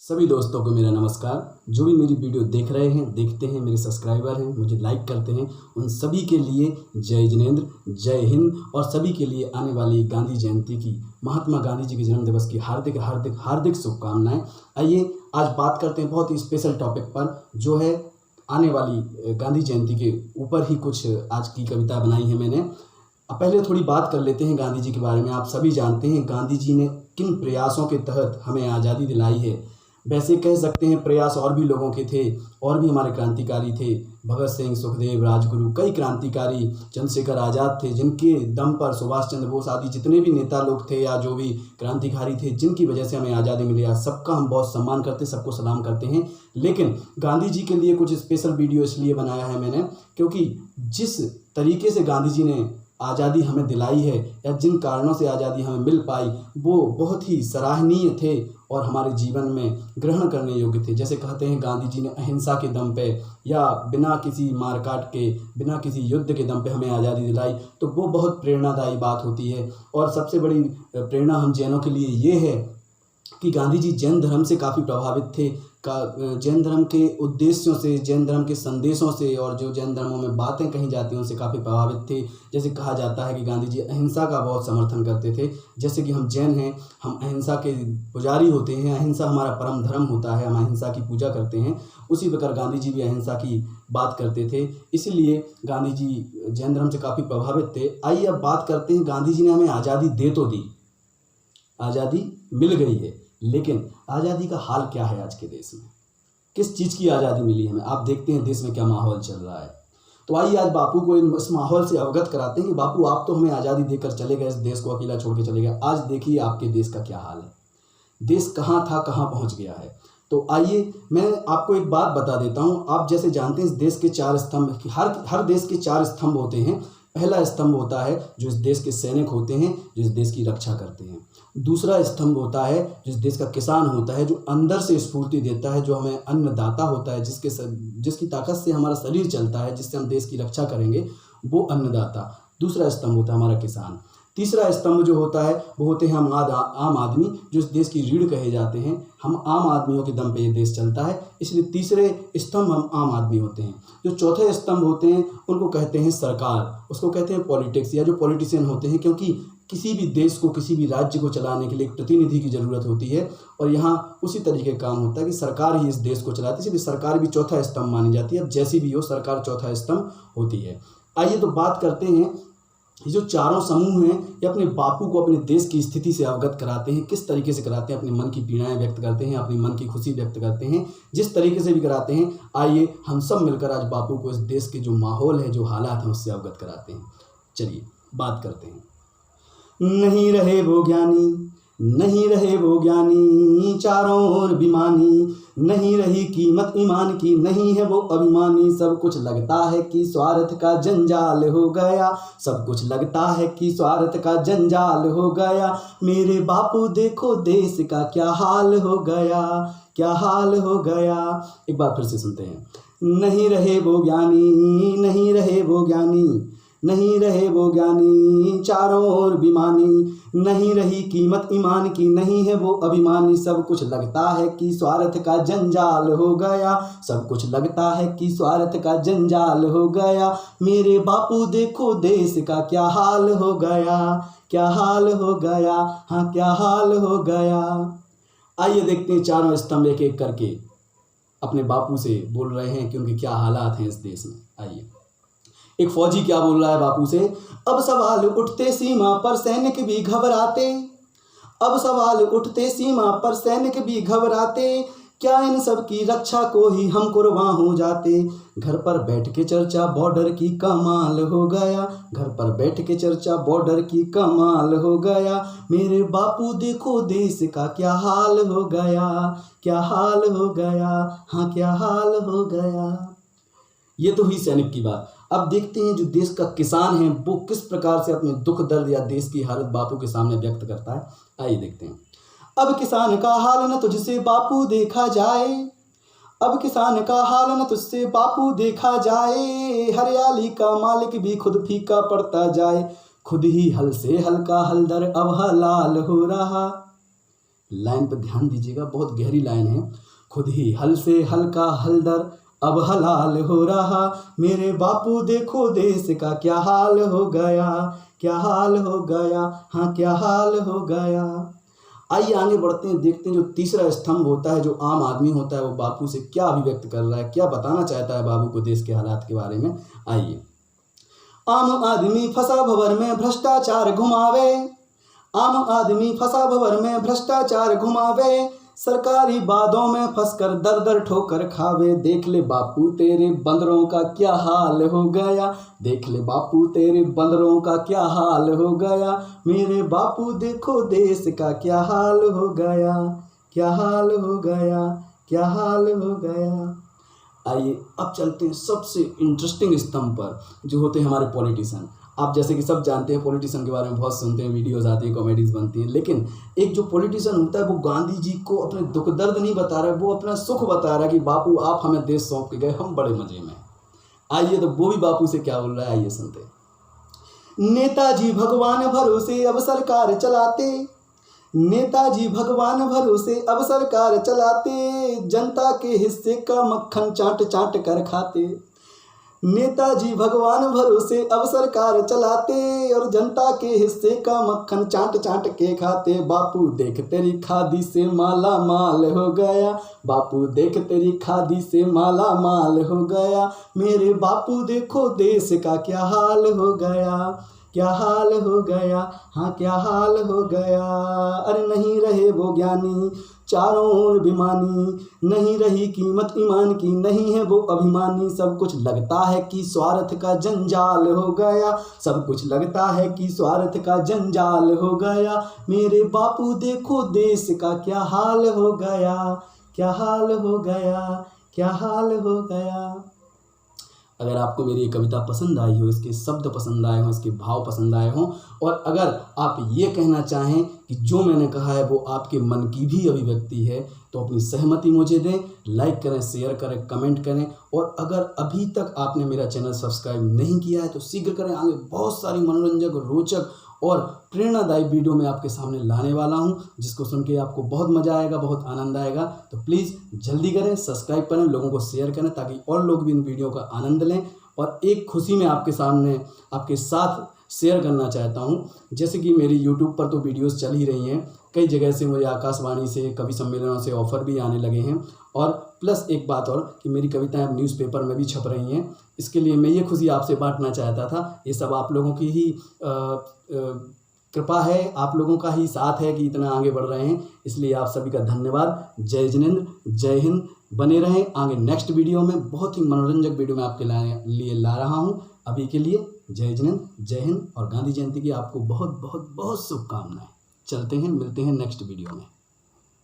सभी दोस्तों को मेरा नमस्कार। जो भी मेरी वीडियो देख रहे हैं, देखते हैं, मेरे सब्सक्राइबर हैं, मुझे लाइक करते हैं, उन सभी के लिए जय जिनेंद्र, जय हिंद। और सभी के लिए आने वाली गांधी जयंती की, महात्मा गांधी जी के जन्म दिवस की हार्दिक हार्दिक हार्दिक शुभकामनाएं। आइए आज बात करते हैं बहुत ही स्पेशल टॉपिक पर, जो है आने वाली गांधी जयंती के ऊपर ही कुछ आज की कविता बनाई है मैंने। पहले थोड़ी बात कर लेते हैं गांधी जी के बारे में। आप सभी जानते हैं गांधी जी ने किन प्रयासों के तहत हमें आज़ादी दिलाई है। वैसे कह सकते हैं प्रयास और भी लोगों के थे, और भी हमारे क्रांतिकारी थे। भगत सिंह, सुखदेव, राजगुरु, कई क्रांतिकारी, चंद्रशेखर आज़ाद थे, जिनके दम पर सुभाष चंद्र बोस आदि जितने भी नेता लोग थे या जो भी क्रांतिकारी थे, जिनकी वजह से हमें आज़ादी मिली, आज सबका हम बहुत सम्मान करते, सबको सलाम करते हैं। लेकिन गांधी जी के लिए कुछ स्पेशल वीडियो इसलिए बनाया है मैंने, क्योंकि जिस तरीके से गांधी जी ने आज़ादी हमें दिलाई है, या जिन कारणों से आज़ादी हमें मिल पाई, वो बहुत ही सराहनीय थे और हमारे जीवन में ग्रहण करने योग्य थे। जैसे कहते हैं गांधी जी ने अहिंसा के दम पे, या बिना किसी मारकाट के, बिना किसी युद्ध के दम पे हमें आज़ादी दिलाई, तो वो बहुत प्रेरणादायी बात होती है। और सबसे बड़ी प्रेरणा हम जैनों के लिए ये है कि गांधी जी जैन धर्म से काफ़ी प्रभावित थे। जैन धर्म के उद्देश्यों से, जैन धर्म के संदेशों से, और जो जैन धर्मों में बातें कही जाती हैं उनसे काफ़ी प्रभावित थे। जैसे कहा जाता है कि गांधी जी अहिंसा का बहुत समर्थन करते थे। जैसे कि हम जैन हैं, हम अहिंसा के पुजारी होते हैं, अहिंसा हमारा परम धर्म होता है, हम अहिंसा की पूजा करते हैं। उसी प्रकार गांधी जी भी अहिंसा की बात करते थे, इसीलिए गांधी जी जैन धर्म से काफ़ी प्रभावित थे। आइए अब बात करते हैं, गांधी जी ने हमें आज़ादी दे तो दी, आज़ादी मिल गई है, लेकिन आज़ादी का हाल क्या है आज के देश में? किस चीज़ की आज़ादी मिली हमें? आप देखते हैं देश में क्या माहौल चल रहा है। तो आइए आज बापू को इस माहौल से अवगत कराते हैं कि बापू आप तो हमें आज़ादी देकर चले गए, इस देश को अकेला छोड़ के चले गए। आज देखिए आपके देश का क्या हाल है, देश कहाँ था कहाँ पहुँच गया है। तो आइए मैं आपको एक बात बता देता हूँ। आप जैसे जानते हैं इस देश के चार स्तंभ, हर देश के चार स्तंभ होते हैं। पहला स्तंभ होता है जो इस देश के सैनिक होते हैं, जो इस देश की रक्षा करते हैं। दूसरा स्तंभ होता है जो इस देश का किसान होता है, जो अंदर से स्फूर्ति देता है, जो हमें अन्नदाता होता है, जिसकी ताकत से हमारा शरीर चलता है, जिससे हम देश की रक्षा करेंगे, वो अन्नदाता। दूसरा स्तंभ होता है हमारा किसान। तीसरा स्तंभ जो होता है वो होते हैं हम आम आदमी, जो इस देश की रीढ़ कहे जाते हैं। हम आम आदमियों के दम पे ये देश चलता है, इसलिए तीसरे स्तंभ हम आम आदमी होते हैं। जो चौथे स्तंभ होते हैं उनको कहते हैं सरकार, उसको कहते हैं पॉलिटिक्स, या जो पॉलिटिशियन होते हैं। क्योंकि किसी भी देश को, किसी भी राज्य को चलाने के लिए एक प्रतिनिधि की ज़रूरत होती है, और यहाँ उसी तरीके का काम होता है कि सरकार ही इस देश को चलाती है, इसलिए सरकार भी चौथा स्तंभ मानी जाती है। अब जैसी भी हो, सरकार चौथा स्तंभ होती है। आइए तो बात करते हैं, ये जो चारों समूह हैं ये अपने बापू को अपने देश की स्थिति से अवगत कराते हैं। किस तरीके से कराते हैं? अपने मन की पीड़ाएं व्यक्त करते हैं, अपने मन की खुशी व्यक्त करते हैं, जिस तरीके से भी कराते हैं। आइए हम सब मिलकर आज बापू को इस देश के जो माहौल है, जो हालात हैं, उससे अवगत कराते हैं। चलिए बात करते हैं। नहीं रहे वो ज्ञानी, नहीं रहे वो ज्ञानी, चारों ओर बेईमानी, नहीं रही कीमत ईमान की, नहीं है वो अभिमानी। सब कुछ लगता है कि स्वार्थ का जंजाल हो गया, सब कुछ लगता है कि स्वार्थ का जंजाल हो गया। मेरे बापू देखो देश का क्या हाल हो गया, क्या हाल हो गया। एक बार फिर से सुनते हैं। नहीं रहे वो ज्ञानी, नहीं रहे वो ज्ञानी, नहीं रहे वो ज्ञानी, चारों ओर बेईमानी, नहीं रही कीमत ईमान की, नहीं है वो अभिमानी। सब कुछ लगता है कि स्वार्थ का जंजाल हो गया, सब कुछ लगता है कि स्वार्थ का जंजाल हो गया। मेरे बापू देखो देश का क्या हाल हो गया, क्या हाल हो गया, हाँ क्या हाल हो गया। आइए देखते हैं चारों स्तंभ एक एक करके अपने बापू से बोल रहे हैं कि उनके क्या हालात हैं इस देश में। आइए, एक फौजी क्या बोल रहा है बापू से। अब सवाल उठते सीमा पर सैनिक भी घबराते, अब सवाल उठते सीमा पर सैनिक भी घबराते, क्या इन सब की रक्षा को ही हम कुर्बान हो जाते। घर पर बैठ के चर्चा बॉर्डर की कमाल हो गया, घर पर बैठ के चर्चा बॉर्डर की कमाल हो गया। मेरे बापू देखो देश का क्या हाल हो गया, क्या हाल हो गया, हाँ क्या हाल हो गया। ये तो हुई सैनिक की बात। अब देखते हैं जो देश का किसान है वो किस प्रकार से अपने दुख दर्द या देश की हालत बापू के सामने व्यक्त करता है। आइए देखते हैं। अब किसान का हाल न तुझसे बापू देखा जाए, अब किसान का हाल न तुझसे बापू देखा जाए, हरियाली का मालिक भी खुद फीका पड़ता जाए, खुद ही हल से हल्का हलदर अब हलाल हो रहा, लाइन पर ध्यान दीजिएगा, बहुत गहरी लाइन है। खुद ही हल से हल्का हलदर अब हलाल हो रहा, मेरे बापू देखो देश का क्या हाल हो गया, क्या हाल हो गया, हाँ क्या हाल हो गया। आइए आगे बढ़ते हैं, देखते हैं जो तीसरा स्तंभ होता है, जो आम आदमी होता है, वो बापू से क्या अभिव्यक्त कर रहा है, क्या बताना चाहता है बापू को देश के हालात के बारे में। आइए। आम आदमी फंसा भंवर में भ्रष्टाचार घुमावे, आम आदमी फंसा भंवर में भ्रष्टाचार घुमावे, सरकारी बातों में फंसकर दर दर ठोकर खावे। देख ले बापू तेरे बंदरों का क्या हाल हो गया, देख ले बापू तेरे बंदरों का क्या हाल हो गया, मेरे बापू देखो देश का क्या हाल हो गया, क्या हाल हो गया, क्या हाल हो गया। आइए अब चलते हैं सबसे इंटरेस्टिंग स्तंभ पर, जो होते हैं हमारे पॉलिटिशियन। आप जैसे कि सब जानते हैं पॉलिटिशियन के बारे में, बहुत सुनते हैं, वीडियोस आती हैं, कॉमेडीज बनती हैं, लेकिन एक जो पॉलिटिशियन होता है वो गांधी जी को अपने दुख दर्द नहीं बता रहा है, वो अपना सुख बता रहा है कि बापू आप हमें देश सौंप के गए, हम बड़े मजे में। आइए तो वो भी बापू से क्या बोल रहा है, आइए सुनते हैं। नेताजी भगवान भरोसे अब सरकार चलाते, नेताजी भगवान भरोसे अब सरकार चलाते, जनता के हिस्से का मक्खन चाट चाट कर खाते। नेताजी भगवान भरोसे अब सरकार चलाते, और जनता के हिस्से का मक्खन चाट चाट के खाते। बापू देख तेरी खादी से माला माल हो गया, बापू देख तेरी खादी से माला माल हो गया, मेरे बापू देखो देश का क्या हाल हो गया, क्या हाल हो गया, हाँ क्या हाल हो गया। अरे नहीं रहे वो ज्ञानी चारों ओर बेमानी, नहीं रही कीमत ईमान की, नहीं है वो अभिमानी, सब कुछ लगता है कि स्वार्थ का जंजाल हो गया, सब कुछ लगता है कि स्वार्थ का जंजाल हो गया, मेरे बापू देखो देश का क्या हाल हो गया, क्या हाल हो गया, क्या हाल हो गया। अगर आपको मेरी ये कविता पसंद आई हो, इसके शब्द पसंद आए हों, इसके भाव पसंद आए हों, और अगर आप ये कहना चाहें कि जो मैंने कहा है वो आपके मन की भी अभिव्यक्ति है, तो अपनी सहमति मुझे दें, लाइक करें, शेयर करें, कमेंट करें। और अगर अभी तक आपने मेरा चैनल सब्सक्राइब नहीं किया है तो शीघ्र करें, आगे बहुत सारी मनोरंजक, रोचक और प्रेरणादायी वीडियो मैं आपके सामने लाने वाला हूं, जिसको सुन के आपको बहुत मज़ा आएगा, बहुत आनंद आएगा। तो प्लीज़ जल्दी करें, सब्सक्राइब करें, लोगों को शेयर करें, ताकि और लोग भी इन वीडियो का आनंद लें। और एक खुशी मैं आपके सामने आपके साथ शेयर करना चाहता हूं, जैसे कि मेरी यूट्यूब पर तो वीडियोस चल ही रही हैं, कई जगह से मुझे आकाशवाणी से, कवि सम्मेलनों से ऑफ़र भी आने लगे हैं, और प्लस एक बात और कि मेरी कविताएं अब न्यूज़पेपर में भी छप रही हैं। इसके लिए मैं ये खुशी आपसे बांटना चाहता था। ये सब आप लोगों की ही कृपा है, आप लोगों का ही साथ है कि इतना आगे बढ़ रहे हैं, इसलिए आप सभी का धन्यवाद। जय जिनेंद्र, जय हिंद। बने रहें, आगे नेक्स्ट वीडियो में बहुत ही मनोरंजक वीडियो मैं आपके लिए ला रहा हूं। अभी के लिए जय जिनेंद्र, जय हिंद, और गांधी जयंती की आपको बहुत बहुत बहुत शुभकामनाएं। चलते हैं, मिलते हैं नेक्स्ट वीडियो में।